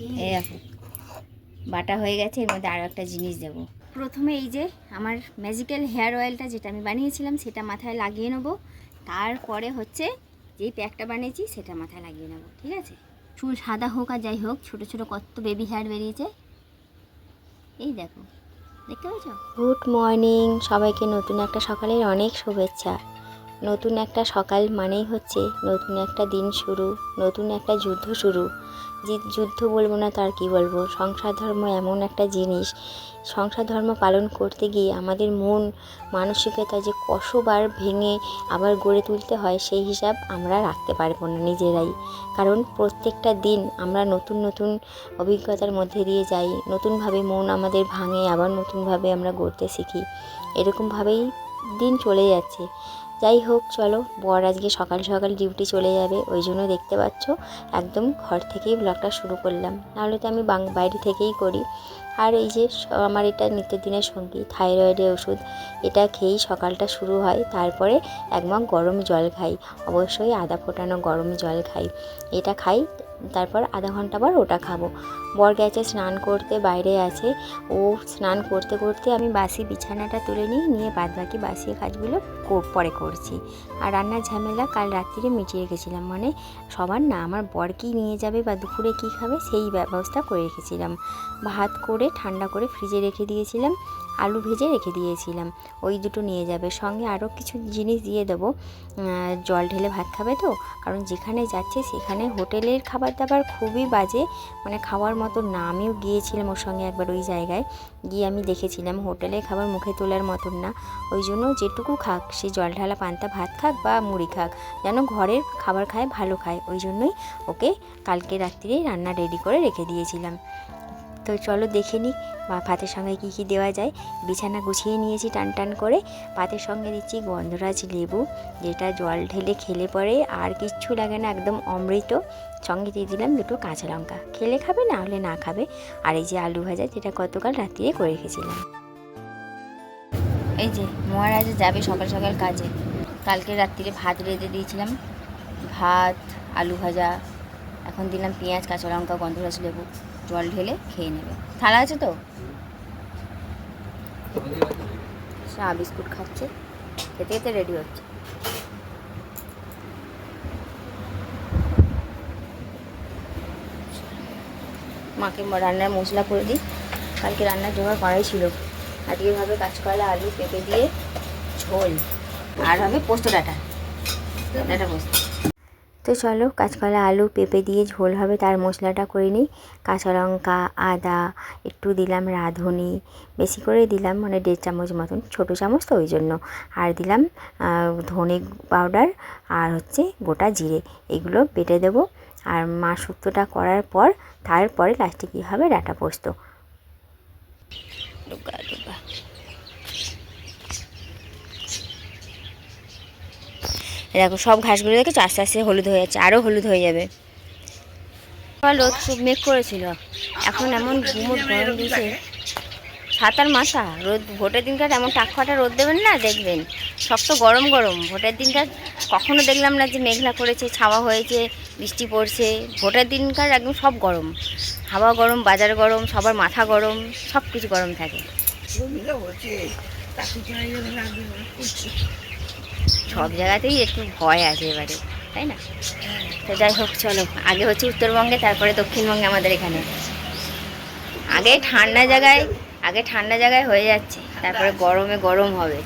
এই দেখো বাটা হয়ে গেছে, এর মধ্যে আরও একটা জিনিস দেবো। প্রথমে এই যে আমার ম্যাজিক্যাল হেয়ার অয়েলটা যেটা আমি বানিয়েছিলাম সেটা মাথায় লাগিয়ে নেবো, তারপরে হচ্ছে যেই প্যাকটা বানিয়েছি সেটা মাথায় লাগিয়ে নেবো, ঠিক আছে? চুল সাদা হোক আর যাই হোক, ছোটো ছোটো কত বেবি হেয়ার বেরিয়েছে, এই দেখো, দেখতে পাচ্ছ? গুড মর্নিং সবাইকে, নতুন একটা সকালের অনেক শুভেচ্ছা। নতুন একটা সকাল মানেই হচ্ছে নতুন একটা দিন শুরু, নতুন একটা যুদ্ধ শুরু। যে যুদ্ধ বলবো না তার কি বলবো, সংসার ধর্ম এমন একটা জিনিস, সংসার ধর্ম পালন করতে গিয়ে আমাদের মন মানসিকতা যে কতবার ভেঙে আবার গড়ে তুলতে হয় সেই হিসাব আমরা রাখতে পারবো না নিজেরাই। কারণ প্রত্যেকটা দিন আমরা নতুন নতুন অভিজ্ঞতার মধ্যে দিয়ে যাই, নতুনভাবে মন আমাদের ভাঙে, আবার নতুনভাবে আমরা গড়তে শিখি, এরকমভাবেই দিন চলে যাচ্ছে। যাই হোক চলো, বর আজকে সকাল সকাল ডিউটি চলে যাবে, ওই জন্য দেখতে পাচ্ছ একদম ঘর থেকেই ব্লগটা শুরু করলাম, নাহলে তো আমি বাইরে থেকেই করি। আর এই যে আমার এটা নিত্যদিনের সঙ্গী থাইরয়েডের ওষুধ, এটা খেয়েই সকালটা শুরু হয়। তারপরে এক মগ গরম জল খাই, অবশ্যই আদা ফোটানো গরম জল খাই, এটা খাই। তারপর আধা ঘন্টা পর ওটা খাবো। বর গেছে স্নান করতে, বাইরে আছে, ও স্নান করতে করতে আমি বাসি বিছানাটা তুলে নিয়ে বাদবাকি বাসি কাজগুলো পরে করছি। আর রান্নার ঝামেলা কাল রাত্রিরে মিটিয়ে রেখেছিলাম, মানে সবার না, আমার বর কী নিয়ে যাবে বা দুপুরে কী খাবে সেই ব্যবস্থা করে রেখেছিলাম। ভাত করে ঠান্ডা করে ফ্রিজে রেখে দিয়েছিলাম, আলু ভেজে রেখে দিয়েছিলাম, ওই দুটো নিয়ে যাবে। সঙ্গে আরও কিছু জিনিস দিয়ে দেবো, জল ঢেলে ভাত খাবে তো, কারণ যেখানে যাচ্ছে সেখানে হোটেলের খাবার দাবার খুবই বাজে, মানে খাওয়ার মতো না। আমিও গিয়েছিলাম ওর সঙ্গে একবার, ওই জায়গায় গিয়ে আমি দেখেছিলাম হোটেলের খাবার মুখে তোলার মতন না। ওই জন্য যেটুকু খাক, সে জল ঢালা পান্তা ভাত খাক বা মুড়ি খাক, যেন ঘরের খাবার খায়, ভালো খায়, ওই জন্যই ওকে কালকে রাত্রিরেই রান্না রেডি করে রেখে দিয়েছিলাম। তো চলো দেখে নিই বা ভাতের সঙ্গে কী কী দেওয়া যায়। বিছানা গুছিয়ে নিয়েছি টান টান করে, ভাতের সঙ্গে দিচ্ছি গন্ধরাজ লেবু, যেটা জল ঢেলে খেলে পরে আর কিচ্ছু লাগে না, একদম অমৃত। সঙ্গে দিয়ে দিলাম দুটো কাঁচা লঙ্কা, খেলে খাবে না হলে না খাবে। আর এই যে আলু ভাজা, যেটা গতকাল রাত্রিরে করে রেখেছিলাম। এই যে মহারাজ যাবে সকাল সকাল কাজে, কালকে রাত্রিরে ভাত রেঁধে দিয়েছিলাম, ভাত আলু ভাজা, এখন দিলাম পেঁয়াজ কাঁচা লঙ্কা গন্ধরাজ লেবু, জল ঢেলে খেয়ে নেবে। থালা আছে তো? চা বিস্কুট খাচ্ছে, খেতে খেতে রেডি হচ্ছে। মাকে রান্নার মশলা করে দিই, কালকে রান্নার জোগাড় করাই ছিল। আজকে হবে কাঁচকলা আলু পেঁপে দিয়ে ঝোল, আর হবে পোস্ত ডাঁটা পোস্ত। তো চলো, কাঁচকলা আলু পেঁপে দিয়ে ঝোল হবে, তার মশলাটা করে নিই। কাঁচা লঙ্কা, আদা, একটু দিলাম রাঁধুনি, বেশি করে দিলাম, মানে 1.5 চামচ মতন, ছোটো চামচ তো ওই জন্য। আর দিলাম ধনে পাউডার আর হচ্ছে গোটা জিরে, এগুলো বেটে দেবো। আর মা শুক্তোটা করার পর তারপরে লাস্টে কী হবে, ডাঁটা পোস্ত। দেখো সব ঘাসগুলো দেখেছো আস্তে আস্তে হলুদ হয়ে যাচ্ছে, আরও হলুদ হয়ে যাবে। রোদ খুব মেঘ করেছিল, এখন এমন গুমোট গরম দিয়েছে, ছাতার মাথা রোদ। ভোটের দিনকার এমন টাকফাটা রোদ দেবেন না, দেখবেন শক্ত গরম গরম। ভোটের দিনকার কখনো দেখলাম না যে মেঘলা করেছে, ছাওয়া হয়েছে, বৃষ্টি পড়ছে। ভোটের দিনকার একদম সব গরম, হাওয়া গরম, বাজার গরম, সবার মাথা গরম, সব কিছু গরম থাকে। সব জায়গাতেই একটু ভয় আছে এবারে, তাই না? তো যাই হোক চলো, আগে হচ্ছে উত্তরবঙ্গে, তারপরে দক্ষিণবঙ্গে আমাদের এখানে। আগে ঠান্ডা জায়গায় হয়ে যাচ্ছে, তারপরে গরমে গরম হবে।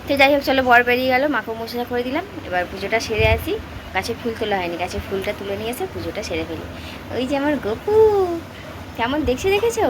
তো যাই হোক চলো, বর বেরিয়ে গেল, মাকে মশলা করে দিলাম। এবার পুজোটা সেরে আসি, গাছে ফুল তোলা হয়নি, গাছের ফুলটা তুলে নিয়ে এসে পুজোটা সেরে ফেলি। ওই যে আমার গপু কেমন দেখেছো?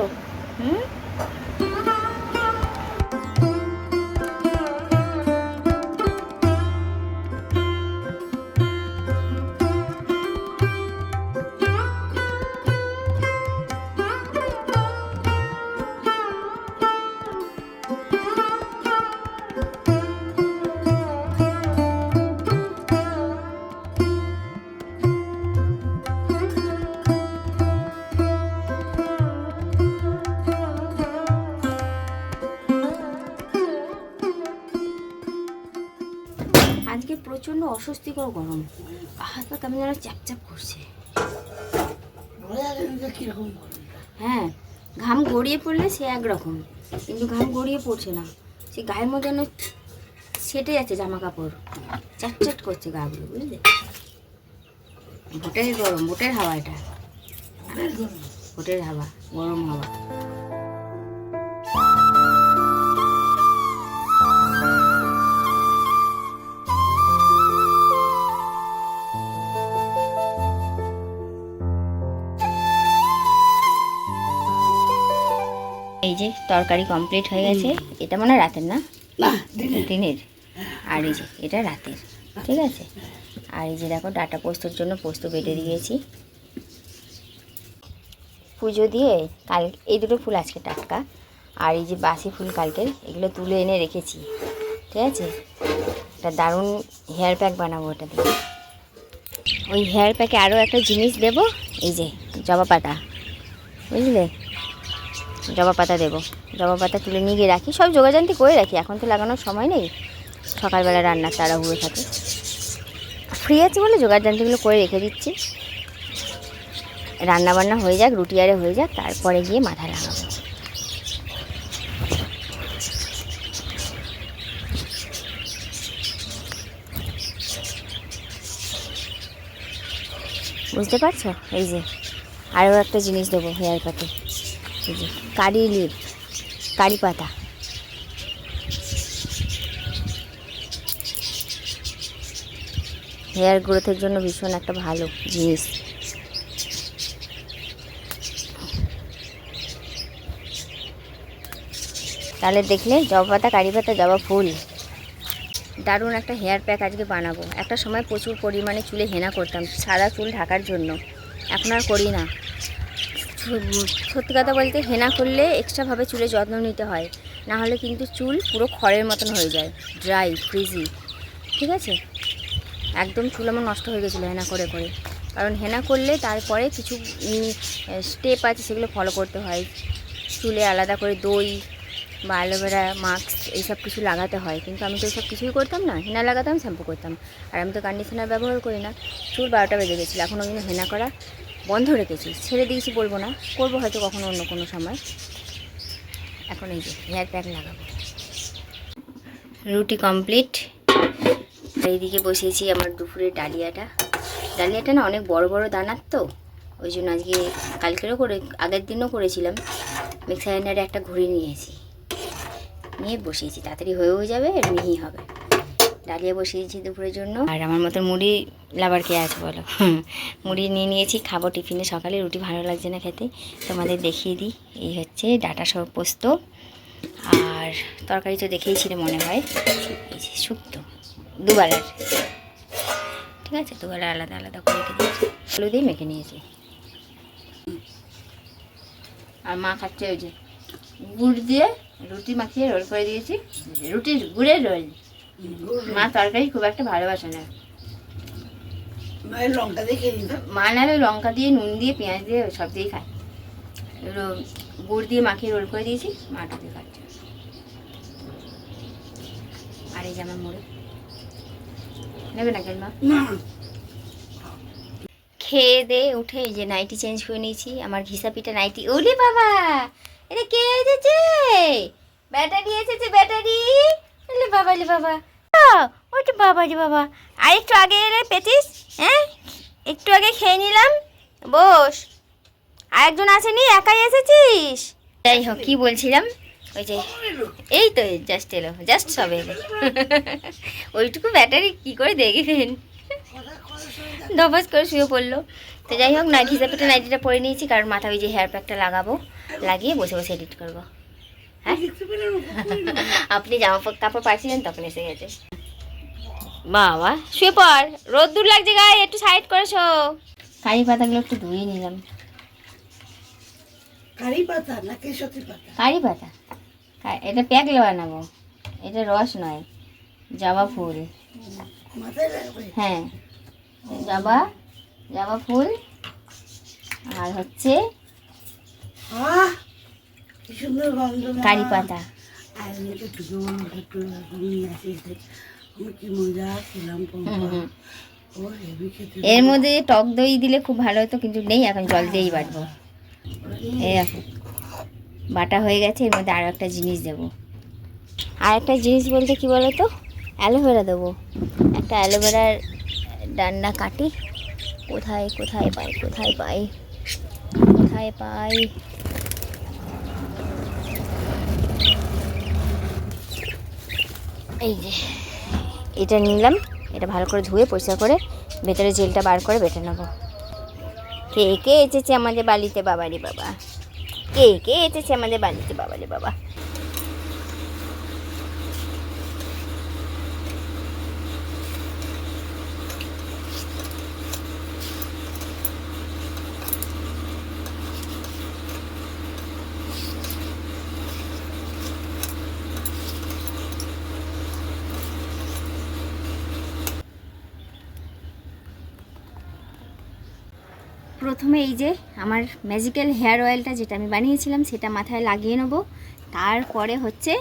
আজকে প্রচণ্ড অস্বস্তিকর গরম, হাত পা কেমন যেন চ্যাপচ্যাপ করছে। হ্যাঁ, ঘাম গড়িয়ে পড়লে সে একরকম, কিন্তু ঘাম গড়িয়ে পড়ছে না, সে গায়ের মধ্যে যেন সেটে যাচ্ছে জামা কাপড়, চাটচাট করছে গাগুলো, বুঝলে? ভোটের গরম, ভোটের হাওয়া, এটা ভোটের হাওয়া, গরম হাওয়া। এই যে তরকারি কমপ্লিট হয়ে গেছে, এটা মনে হয় রাতের, না দিনের, আর এই যে এটা রাতের, ঠিক আছে। আর এই যে দেখো ডাটা পোস্তর জন্য পোস্ত বেটে দিয়েছি। পুজো দিয়ে কাল এই দুটো ফুল আজকে টাটকা, আর এই যে বাসি ফুল কালকের, এগুলো তুলে এনে রেখেছি, ঠিক আছে। একটা দারুণ হেয়ার প্যাক বানাবো ওটা দিয়ে। ওই হেয়ার প্যাকে আরও একটা জিনিস দেব, এই যে জবা পাতা, বুঝলে? জবা পাতা দেবো, জবা পাতা তুলে নিয়ে গিয়ে রাখি, সব জোগাড়জান্তি করে রাখি, এখন তো লাগানোর সময় নেই, সকালবেলা রান্নার তাড়াহুড়ো থাকে, ফ্রি আছে বলে জোগাড়জান্তিগুলো করে রেখে দিচ্ছি। রান্না বান্না হয়ে যাক, রুটি আরে হয়ে যাক, তারপরে গিয়ে মাথা লাগাবো। বুঝতে পারছো? এই যে আরও একটা জিনিস দেবো হেয়ার প্যাকে, এই যে কারি লিভ, কারি পাতা, হেয়ার গ্রোথের জন্য ভীষণ একটা ভালো জিনিস। তাহলে দেখলে জবা পাতা, কারি পাতা, জবা ফুল, দারুণ একটা হেয়ার প্যাক আজকে বানাবো। একটা সময় প্রচুর পরিমাণে চুলে হেনা করতাম সাদা চুল ঢাকার জন্য, এখন আর করি না। সত্যি কথা বলতে হেনা করলে এক্সট্রাভাবে চুলে যত্ন নিতে হয়, না হলে কিন্তু চুল পুরো খড়ের মতন হয়ে যায়, ড্রাই ফ্রিজি, ঠিক আছে। একদম চুল আমার নষ্ট হয়ে গেছিলো হেনা করে করে, কারণ হেনা করলে তারপরে কিছু স্টেপ আছে সেগুলো ফলো করতে হয়। চুলে আলাদা করে দই বা অ্যালোভেরা মাস্ক এইসব কিছু লাগাতে হয়, কিন্তু আমি তো এইসব কিছুই করতাম না, হেনা লাগাতাম, শ্যাম্পু করতাম, আর আমি তো কন্ডিশনার ব্যবহার করি না। চুল 12টা বেজে গেছিলো, এখন ওই জন্য হেনা করা বন্ধ রেখেছি, ছেড়ে দিয়েছি বলবো না, করবো হয়তো কখনো অন্য কোনো সময়। এখন এই যে হেয়ার প্যাক লাগাবো। রুটি কমপ্লিট, এইদিকে বসিয়েছি আমার দুপুরের ডালিয়াটা। ডালিয়াটা না অনেক বড় বড় দানার, তো ওই জন্য আজকে কালকেরও করে, আগের দিনও করেছিলাম, মিক্সার গ্রাইন্ডারে একটা ঘুরে নিয়েছি, নিয়ে বসিয়েছি, তাড়াতাড়ি হয়েও যাবে আর মিহি হবে। ডালিয়া বসিয়েছি দুপুরের জন্য। আর আমার মতো মুড়ি লাভার কে আছে বলো? মুড়ি নিয়ে নিয়েছি, খাবো টিফিনে। সকালে রুটি ভালো লাগছে না খেতে, তোমাদের দেখিয়ে দিই। এই হচ্ছে ডাটা সহ পোস্ত, আর তরকারি তো দেখেইছিলে মনে হয়, এই যে শুক্তো দুবেলার, ঠিক আছে, দুবেলা আলাদা আলাদা করে রেখে দিয়েছি, আলু দিয়ে মেখে নিয়েছি। আর মা খাচ্ছে ওই যে গুড় দিয়ে রুটি মাখিয়ে রোল করে দিয়েছি, রুটির গুড়ের রোল। মা তরকারি খুব একটা ভালোবাসে না, লঙ্কা দিয়ে খেয়ে নিত, মা নাহলে লঙ্কা দিয়ে, নুন দিয়ে, পেঁয়াজ দিয়ে সব দিয়েই খায়, গুড় দিয়ে মাখিয়ে রোল করে দিয়েছি, মাটা দিয়ে খাচ্ছে। আর এই যে আমার মুড়ি নেবে না কেন মা? খেয়ে দে উঠে এই যে নাইটি চেঞ্জ করে নিয়েছি, আমার ঘিসা পিঠা নাইটি। ওরে বাবা, এটা কে এসেছে? ব্যাটারি এসেছে, ব্যাটারি। এলে বাবা, এলে বাবা, ওটা বাবা রে বাবা, আর একটু আগে এলে পেতিস, হ্যাঁ একটু আগে খেয়ে নিলাম, বস। আরেকজন আসেনি, একাই এসেছিস? যাই হোক, কি বলছিলাম, ওই যে এই তো জাস্ট এলো, জাস্ট সবে এলো। ওইটুকু ব্যাটারি কি করে দেখবেন, ধপাস করে শুয়ে পড়লো। তো যাই হোক, না ঘিসা পিঠে নাইটিটা পরে নিয়েছি, কারণ মাথা ওই যে হেয়ার প্যাকটা লাগাবো, লাগিয়ে বসে বসে এডিট করবো। হ্যাঁ, আপনি জামা কাপড় পাঠিয়েছিলেন তখন এসে গেছে। বাবা শুয়ে পড়, রোদ দূর লাগছে গায়ে, একটু সাইড করেছো। কারি পাতাগুলো একটু ধুয়ে নিলাম। কারি পাতা না কেশতি পাতা? কারি পাতা, এটা প্যাক বানাবো, এটা রস নয়, জবা ফুল। মাথায় লাগবে? হ্যাঁ, জবা, জবা ফুল, আর হচ্ছে কি সুন্দর গন্ধ, কারি পাতা। আর একটু নিয়ে আসি, আমি কি মজা খেলাম। ও হেভি খেতে। এর মধ্যে টক দই দিলে খুব ভালো হতো, কিন্তু নেই, এখন জল দিয়েই বাটবো। এই দেখো বাটা হয়ে গেছে, এর মধ্যে আরও একটা জিনিস দেবো। আর একটা জিনিস বলতে কি বলো তো, অ্যালোভেরা দেবো। একটা অ্যালোভেরার ডান্ডা কাটি। কোথায় কোথায় পাই, কোথায় পাই, কোথায় পাই? এই যে এটা নিলাম, এটা ভালো করে ধুয়ে পরিষ্কার করে ভেতরে জেলটা বার করে বেটে নেবো। কে কে এসেছে আমাদের বাড়িতে বাবারে বাবা, কে কে এসেছে আমাদের বাড়িতে বাবারে বাবা। প্রথমে এই যে আমার ম্যাজিক্যাল হেয়ার অয়েলটা যেটা আমি বানিয়েছিলাম সেটা মাথায় লাগিয়ে নেবো। তারপরে হচ্ছে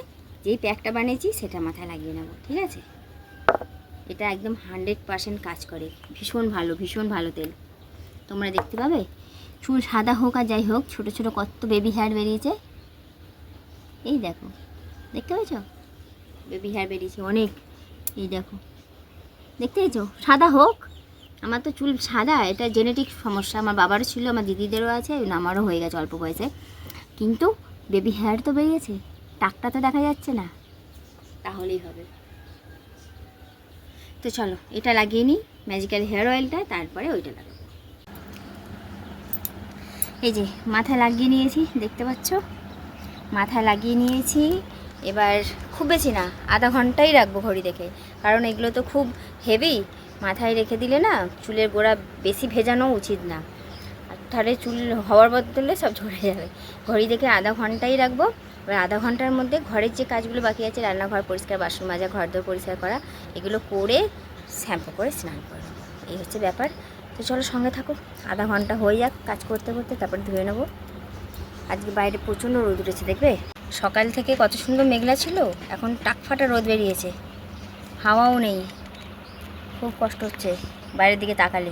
যেই প্যাকটা বানিয়েছি সেটা মাথায় লাগিয়ে নেবো, ঠিক আছে? এটা একদম 100% কাজ করে, ভীষণ ভালো তেল। তোমরা দেখতে পাবে, চুল সাদা হোক আর যাই হোক, ছোটো ছোটো কত বেবি হেয়ার বেরিয়েছে। এই দেখো, দেখতে পেয়েছ? বেবি হেয়ার বেরিয়েছে অনেক। এই দেখো, দেখতে পেয়েছো? সাদা হোক, আমার তো চুল সাদা, এটা জেনেটিক সমস্যা। আমার বাবারও ছিল, আমার দিদিদেরও আছে, আমারও হয়ে গেছে অল্প বয়সে, কিন্তু বেবি হেয়ার তো বেরিয়েছে, টাকটা তো দেখা যাচ্ছে না, তাহলেই হবে। তো চলো এটা লাগিয়ে নিই, ম্যাজিক্যাল হেয়ার অয়েলটা, তারপরে ওইটা লাগাবো। এই যে মাথায় লাগিয়ে নিয়েছি, দেখতে পাচ্ছ? মাথায় লাগিয়ে নিয়েছি। এবার খুব বেশি না, আধা ঘন্টাই রাখবো ঘড়ি দেখে, কারণ এগুলো তো খুব হেভি। মাথায় রেখে দিলে না চুলের গোড়া বেশি ভেজানো উচিত না, আর তাহলে চুল হওয়ার বদলে সব ঝরে যাবে। ঘড়ি দেখে আধা ঘন্টাই রাখবো। এবার আধা ঘন্টার মধ্যে ঘরের যে কাজগুলো বাকি আছে, রান্নাঘর পরিষ্কার, বাসন মাজা, ঘরদোর পরিষ্কার করা, এগুলো করে শ্যাম্পু করে স্নান করে নেবো। এই হচ্ছে ব্যাপার। তো চলো সঙ্গে থাকো, আধা ঘন্টা হয়ে যাক কাজ করতে করতে, তারপর ধুয়ে নেবো। আজকে বাইরে প্রচণ্ড রোদ উঠেছে, দেখবে? সকাল থেকে কত সুন্দর মেঘলা ছিল, এখন টাকফাটা রোদ বেরিয়েছে, হাওয়াও নেই, খুব কষ্ট হচ্ছে বাইরের দিকে তাকালে।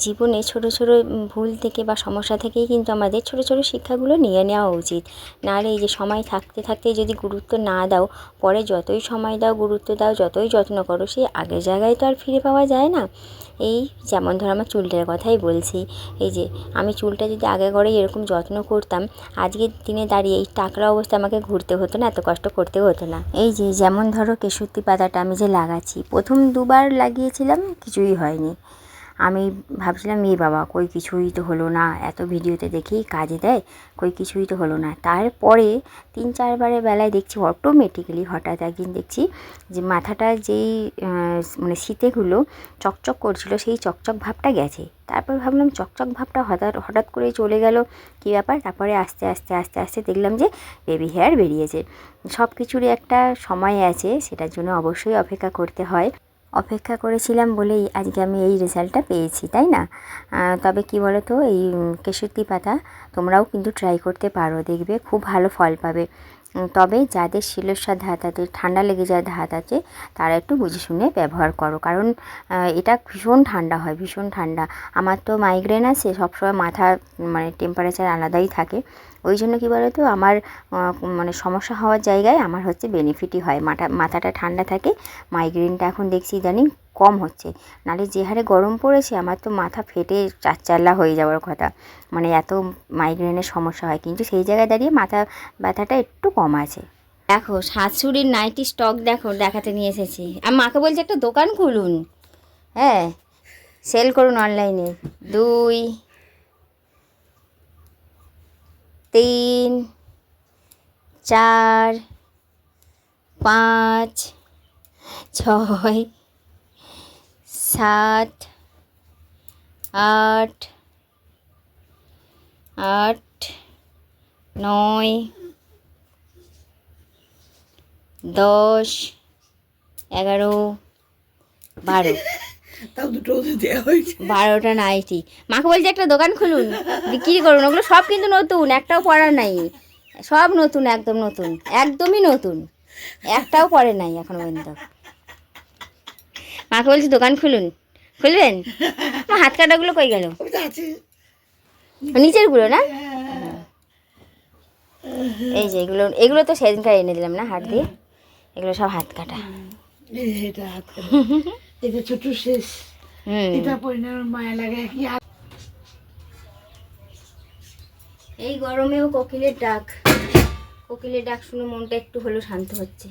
জীবনে ছোট ছোট ভুল থেকে বা সমস্যা থেকেই কিন্তু আমাদের ছোট ছোট শিক্ষাগুলো নিয়ে নেওয়া উচিত। নাহলে এই যে সময় থাকতে থাকতে যদি গুরুত্ব না দাও, পরে যতই সময় দাও, গুরুত্ব দাও, যতই যত্ন করো, সেই আগের জায়গায় তো আর ফিরে পাওয়া যায় না। এই যেমন ধরো আমার চুলটার কথাই বলছি, এই যে আমি চুলটা যদি আগে গড়েই এরকম যত্ন করতাম, আজকের দিনে দাঁড়িয়ে এই টাকরা অবস্থা আমাকে ঘুরতে হতো না, এত কষ্ট করতে হতো না। এই যে যেমন ধরো কেশুতি পাতাটা আমি যে লাগাচ্ছি, প্রথম 2বার লাগিয়েছিলাম, কিছুই হয়নি। আমি ভাবছিলাম এই বাবা কই কিছুই তো হলো না, এত ভিডিওতে দেখি কাজে দেয়, কই কিছুই তো হলো না। তারপরে 3-4বারের বেলায় দেখছি অটোমেটিক্যালি হঠাৎ একদিন দেখছি যে মাথাটা যেই মানে শীতেগুলো চকচক করছিল, সেই চকচক ভাবটা গেছে। তারপর ভাবলাম চকচক ভাবটা হঠাৎ হঠাৎ করেই চলে গেল, কী ব্যাপার? তারপরে আস্তে আস্তে আস্তে আস্তে দেখলাম যে বেবি হেয়ার বেরিয়েছে। সব কিছুরই একটা সময় আছে, সেটার জন্য অবশ্যই অপেক্ষা করতে হয়। অপেক্ষা করেছিলাম বলেই আজকে আমি এই রেজাল্টটা পেয়েছি, তাই না? তবে কি বলো তো, এই কেশুতি পাতা তোমরাও কিন্তু ট্রাই করতে পারো, দেখবে খুব ভালো ফল পাবে। তবে যাদের শিলস্বাদ ধাত আছে, ঠান্ডা লেগে যায় ধাত আছে, তারা একটু বুঝে শুনে ব্যবহার করো, কারণ এটা ভীষণ ঠান্ডা হয়, ভীষণ ঠান্ডা। আমার তো মাইগ্রেন আছে, সবসময় মাথা মানে টেম্পারেচার আলাদাই থাকে, ওই জন্য কী বলো তো, আমার মানে সমস্যা হওয়ার জায়গায় আমার হচ্ছে বেনিফিটই হয়, মাথাটা ঠান্ডা থাকে। মাইগ্রেনটা এখন দেখছি ইদানিং কম হচ্ছে, নাহলে যে হারে গরম পড়েছে আমার তো মাথা ফেটে চারচাল্লা হয়ে যাওয়ার কথা, মানে এত মাইগ্রেনের সমস্যা হয়। কিন্তু সেই জায়গায় দাঁড়িয়ে মাথা ব্যথাটা একটু কম আছে। দেখো শাশুড়ির নাইটি স্টক দেখো, দেখাতে নিয়ে এসেছি। আমি মাকে বলছি একটা দোকান খুলুন, হ্যাঁ, সেল করুন অনলাইনে। 2 3 4 5 6 7 8 9 10 11 12 তাও দুটো ওদের দেওয়া হয়েছে। 12টা নাইটি। মাকে বলছি একটা দোকান খুলুন, বিক্রি করুন। ওগুলো সব কিন্তু নতুন, একটাও পরা নাই, সব নতুন, একদম নতুন, একদমই নতুন, একটাও পরে নাই এখন পর্যন্ত। মাকে বলছি দোকান খুলুন। খুলবেন? আমার হাত কাটাগুলো কই গেল? ওই তো আছে। নিচের গুলো না? হ্যাঁ। এই যে এগুলো তো সেদিনকার এনে দিলাম না হাত দিয়ে, এগুলো সব হাত কাটা। এটা হাত কাটা। এটা ছোট শেষ। এটা পরিণাম মায়া লাগে কি আর। এই গরমেও কোকিলের ডাক শুনে মনটা একটু হলেও শান্ত হচ্ছে।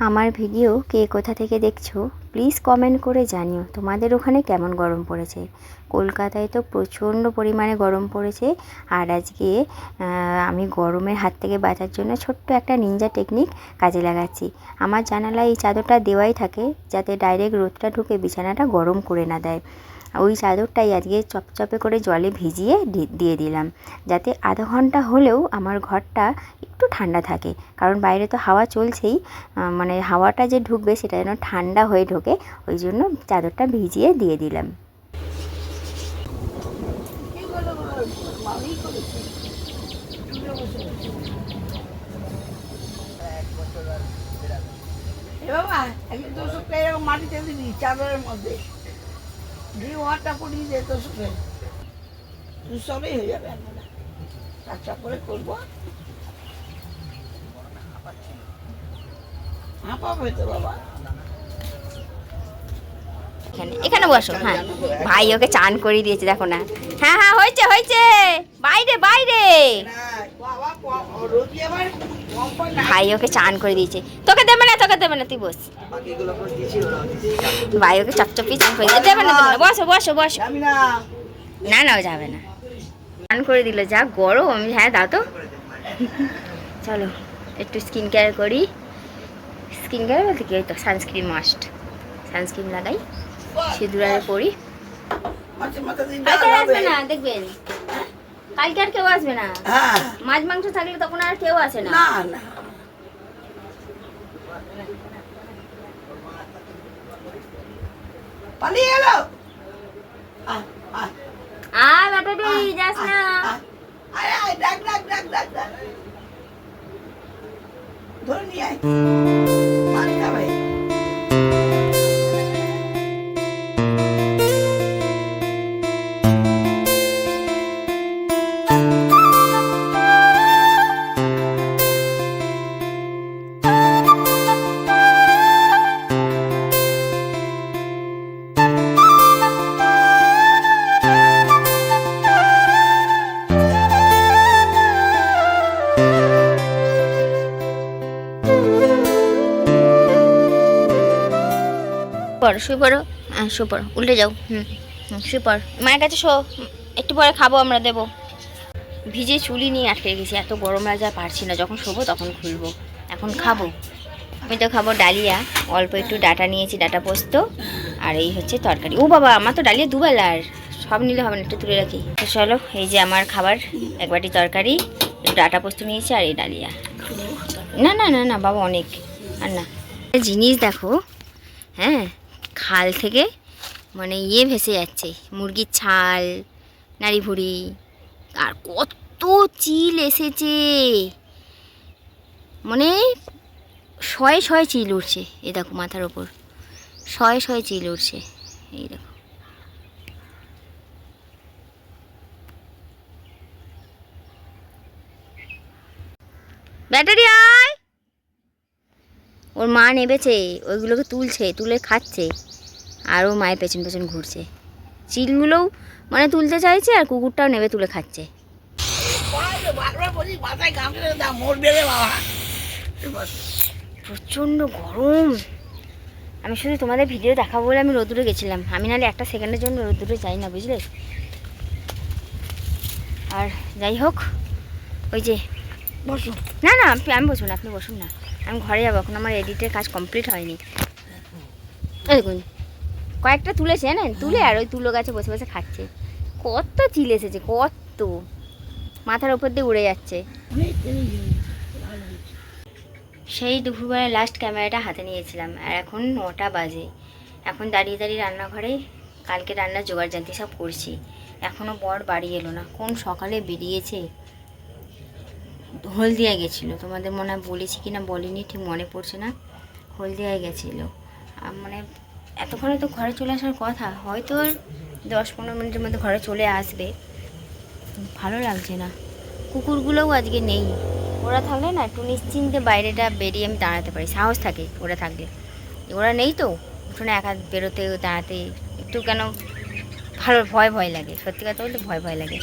আমার ভিডিও কে কোথা থেকে দেখছো প্লিজ কমেন্ট করে জানিও তোমাদের ওখানে কেমন গরম পড়েছে। কলকাতায় তো প্রচণ্ড পরিমাণে গরম পড়েছে। আর আজকে আমি গরমের হাত থেকে বাঁচার জন্য ছোট্ট একটা নিনজা টেকনিক কাজে লাগাচ্ছি। আমার জানালায় এই চাদরটা দেওয়াই থাকে যাতে ডাইরেক্ট রোদটা ঢুকে বিছানাটা গরম করে না দেয়। ওই চাদরটাই আজকে চপচপে করে জলে ভিজিয়ে দিয়ে দিলাম, যাতে আধা ঘন্টা হলেও আমার ঘরটা একটু ঠান্ডা থাকে। কারণ বাইরে তো হাওয়া চলছেই, মানে হাওয়াটা যে ঢুকবে সেটা যেন ঠান্ডা হয়ে ঢোকে, ওই জন্য চাদরটা ভিজিয়ে দিয়ে দিলাম। বাবা একদিন তোর সঙ্গে এরকম মাটিতে দিবি চাদরের মধ্যে দিয়ে ওয়ারটা পড়িয়ে দে তোর সঙ্গে, তুই সবই হয়ে যাবে। আচ্ছা করে করবো, হাঁপাবে তো বাবা। এখানে বসো। হ্যাঁ, ভাই ওকে চান করে দিয়েছে, দেখো না। হ্যাঁ হ্যাঁ, হয়েছে বাইরে। ভাই ওকে চান করে দিয়েছে, তোকে দেবে না, তুই বস। ভাই ওকে চপচপি চান করে দিয়েছে, দেবে না, বসো। না ও যাবে না, চান করে দিল। যা গরম। হ্যাঁ দাও তো। চলো একটু স্কিন কেয়ার করি। স্কিন কেয়ার বলতে কি, ওই তো সানস্ক্রিন মাস্ট, সানস্ক্রিন লাগাই, সিঁদুরারে পরি। আসবে না দেখবেন, কালকে আর কেউ আসবে না। মাছ মাংস থাকলে তখন আর কেউ আসে না। পালিয়ে গেল। বেটা যাস না। ধরে নিয়ে আয়, মার খাবে। শুয়ে পড়ো, উল্টে যাও। শুয়ে পড়, মায়ের কাছে শো, একটু পরে খাবো আমরা, দেবো। ভিজে চুলি নিয়ে আটকে গেছি, এত গরম লাগা পারছি না, যখন শোবো তখন খুলবো। এখন খাবো, আমি তো খাবো ডালিয়া, অল্প একটু ডাটা নিয়েছি, ডাটা পোস্ত, আর এই হচ্ছে তরকারি। ও বাবা, আমার তো ডালিয়া দুবেলার, সব নিলে হবে না, একটু তুলে রাখি। তো চলো, এই যে আমার খাবার, এক বাটি তরকারি, একটু ডাটা পোস্ত নিয়েছি, আর এই ডালিয়া। না বাবা, অনেক আর না। জিনিস দেখো, হ্যাঁ, খাল থেকে মানে ভেসে যাচ্ছে, মুরগির ছাল, নাড়ি ভুড়ি, আর কত চিল এসেছে, মানে শয়ে চিল উঠছে। এই দেখো মাথার ওপর শয়ে চিল উঠছে, এই দেখো। ব্যাটারি আয়, ওর মা নেবেছে, ওইগুলোকে তুলে খাচ্ছে, আর ও মায়ের পেছন ঘুরছে। চিলগুলোও মানে তুলতে চাইছে, আর কুকুরটাও নেবে তুলে খাচ্ছে। প্রচণ্ড গরম। আমি শুধু তোমাদের ভিডিও দেখাবো বলে আমি রোদ্দুরে গেছিলাম, আমি নাহলে একটা সেকেন্ডের জন্য রোদ্দুরে যাই না, বুঝলে। আর যাই হোক, ওই যে বসো। না আমি বসবো না, আপনি বসুন না, আমি ঘরে যাবো, এখন আমার এডিটের কাজ কমপ্লিট হয়নি। দেখুন কয়েকটা তুলেছে, জানেন, তুলে আর ওই তুলো গাছে বসে খাচ্ছে। কত চিল এসেছে, কত, মাথার ওপর দিয়ে উড়ে যাচ্ছে। সেই দুপুরবেলা লাস্ট ক্যামেরাটা হাতে নিয়েছিলাম, আর এখন 9টা বাজে। এখন দাঁড়িয়ে রান্নাঘরে কালকে রান্নার জোগাড় জানতে সব করছি। এখনও বর বাড়ি এলো না, কোন সকালে বেরিয়েছে, হলদিয়ায় গেছিলো, তোমাদের মনে হয় বলেছি কি না বলিনি, ঠিক মনে পড়ছে না। হলদিয়ায় গেছিলো, মানে এতক্ষণে তো ঘরে চলে আসার কথা, হয়তো আর 10-15 মিনিটের মধ্যে ঘরে চলে আসবে। ভালো লাগছে না, কুকুরগুলোও আজকে নেই। ওরা থাকলে না একটু নিশ্চিন্তে বাইরেটা বেরিয়ে আমি দাঁড়াতে পারি, সাহস থাকে ওরা থাকলে। ওরা নেই তো উঠোনে একা বেরোতে দাঁড়াতে একটু কেন ভালো ভয় ভয় লাগে, সত্যি কথা বলতে ভয় ভয় লাগে।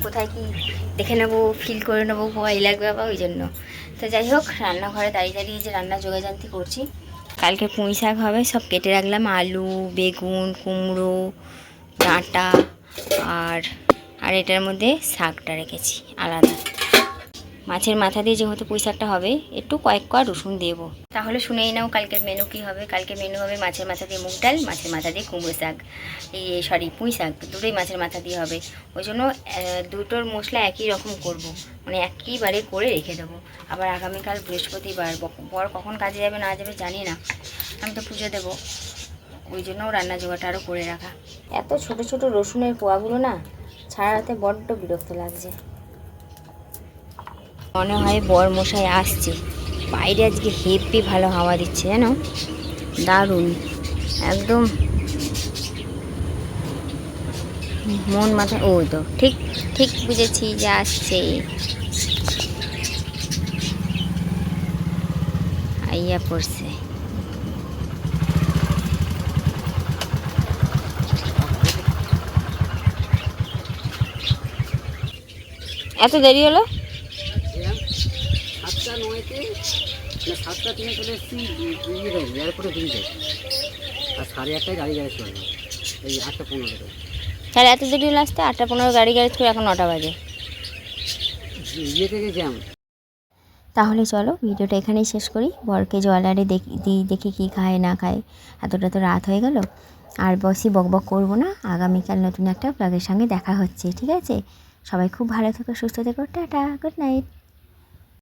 কোথায় কি দেখে নেবো, ফিল করে নেবো, ভয় লাগবে বা ওই জন্য। তো যাই হোক, রান্নাঘরে দাঁড়িয়ে দাঁড়িয়ে যে রান্না জোগাড়যন্ত্র করছি। কালকে পুঁই শাক হবে, সব কেটে রাখলাম, আলু, বেগুন, কুমড়ো, ডাঁটা আর আর এটার মধ্যে শাকটা রেখেছি আলাদা। মাছের মাথা দিয়ে যেহেতু পুঁই শাকটা হবে, একটু কয়েক কোয়া রসুন দেবো। তাহলে শুনেই নাও কালকের মেনু কী হবে। কালকে মেনু হবে মাছের মাথা দিয়ে মুগ ডাল, মাছের মাথা দিয়ে কুমড়ো শাক, পুঁই শাক দুটোই মাছের মাথা দিয়ে হবে। ওই জন্য দুটোর মশলা একই রকম করব, মানে একইবারে করে রেখে দেবো। আবার আগামীকাল বৃহস্পতিবার, বর কখন কাজে যাবে না যাবে জানি না, আমি তো পুজো দেবো, ওই জন্য রান্না জোগাড়টা আরও করে রাখা। এত ছোট ছোট রসুনের কোয়াগুলো না ছাড়াতে বড্ড বিরক্ত লাগছে। মনে হয় বর মশাই আসছে, বাইরে আজকে হেব্বি ভালো হাওয়া দিচ্ছে জানো, দারুণ একদম মন মাথা। ওই তো ঠিক ঠিক বুঝেছি যে আসছে, আইয়া পড়ছে। এত দেরি হলো? 7:09-তে 7:03 চলে এসেছি এয়ারপোর্টে দিতে, আর 8:30টায় গাড়ি গ্যারেজ করে এই 8:15-তে। তাহলে এত দেরি হলো আসতে? 8:15 গাড়ি গ্যারেজ করে এখন 9টা বাজে। ইয়ে থেকে জ্যাম। তাহলে চলো ভিডিওটা এখানেই শেষ করি। বরকে জোয়ালারে দেখি কী খায় না খায়, এতটা তো রাত হয়ে গেল। আর বসি বকবক করবো না, আগামীকাল নতুন একটা ব্লগের সঙ্গে দেখা হচ্ছে, ঠিক আছে? সবাই খুব ভালো থেকো, সুস্থ থেকো, টাটা, গুড নাইট।